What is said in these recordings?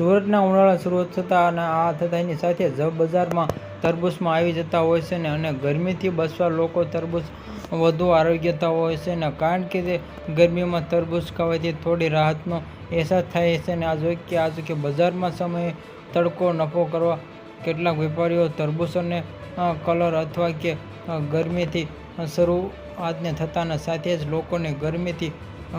સુરતના ઉનાળા શરૂ થતા અને આ થતાની સાથે જ બજારમાં તરબૂચમાં આવી જતા હોય છે ને અને ગરમીથી બચવા લોકો તરબૂચ વધુ આરોગ્યતા હોય છે ને કારણ કે તે ગરમીમાં તરબૂચ ખાવાથી થોડી રાહતનો અહેસાસ થાય છે ને આ કે બજારમાં સમયે તડકો નફો કરવા કેટલાક વેપારીઓ તરબૂચને કલર અથવા કે ગરમીથી શરૂઆતને થતાના સાથે જ લોકોને ગરમીથી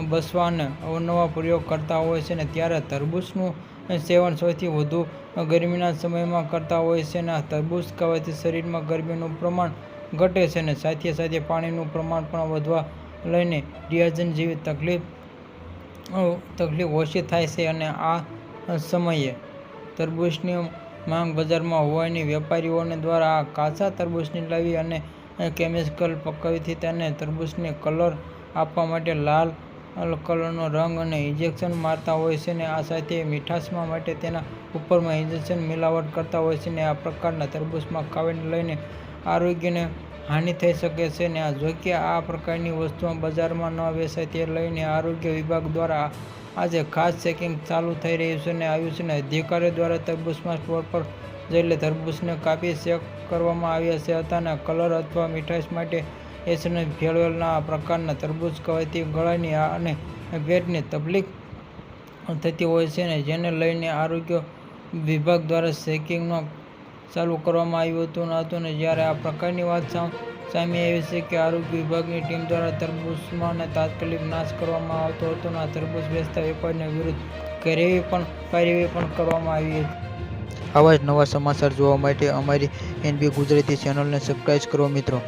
બચવા અને અવનવા પ્રયોગ કરતા હોય છે ને ત્યારે તરબૂચનું સેવન સૌથી વધુ ગરમીના સમયમાં કરતા હોય છે ને તરબૂચ ખાવાથી શરીરમાં ગરમીનું પ્રમાણ ઘટે છે ને સાથે સાથે પાણીનું પ્રમાણ પણ વધવા લઈને ડિહાઇડ્રેશન જેવી તકલીફ ઓછી થાય છે અને આ સમયે તરબૂચની માંગ બજારમાં હોવાથી વેપારીઓ દ્વારા આ કાચા તરબૂચને લાવી અને કેમિકલ પકાવીથી તેને તરબૂચને કલર આપવા માટે લાલ કલરનો રંગ અને ઇન્જેક્શન મારતા હોય છે ને આ સાથે મીઠાશમાં માટે તેના ઉપરમાં ઇન્જેક્શન મિલાવટ કરતા હોય છે ને આ પ્રકારના તરબૂચમાં ખાવાને લઈને આરોગ્યને હાનિ થઈ શકે છે ને જોકે આ પ્રકારની વસ્તુઓ બજારમાં ન વેચાય તે લઈને આરોગ્ય વિભાગ દ્વારા આજે ખાસ ચેકિંગ ચાલુ થઈ રહ્યું છે ને આવ્યું છે ને અધિકારીઓ દ્વારા તરબૂચમાં સ્ટોર પર જઈને તરબૂચને કાપી ચેક કરવામાં આવ્યા હતા અને કલર અથવા મીઠાશ માટે એસિડ ભેળવેલા આ પ્રકારના તરબૂચ ખાવાથી ગળાની અને પેટની તકલીફ થતી હોય છે ને જેને લઈને આરોગ્ય વિભાગ દ્વારા ચેકિંગ ચાલુ કરવામાં આવ્યું હતું ને જ્યારે આ પ્રકારની વાત સામે આવી છે કે આરોગ્ય વિભાગની ટીમ દ્વારા તરબૂચમાં તાત્કાલિક નાશ કરવામાં આવતો હતો અને તરબૂચ વેચતા વેપારીઓ વિરુદ્ધ કાર્યવાહી પણ કરવામાં આવી હતી। આવા જ નવા સમાચાર જોવા માટે અમારી NB ગુજરાતી ચેનલને સબસ્ક્રાઇબ કરો મિત્રો।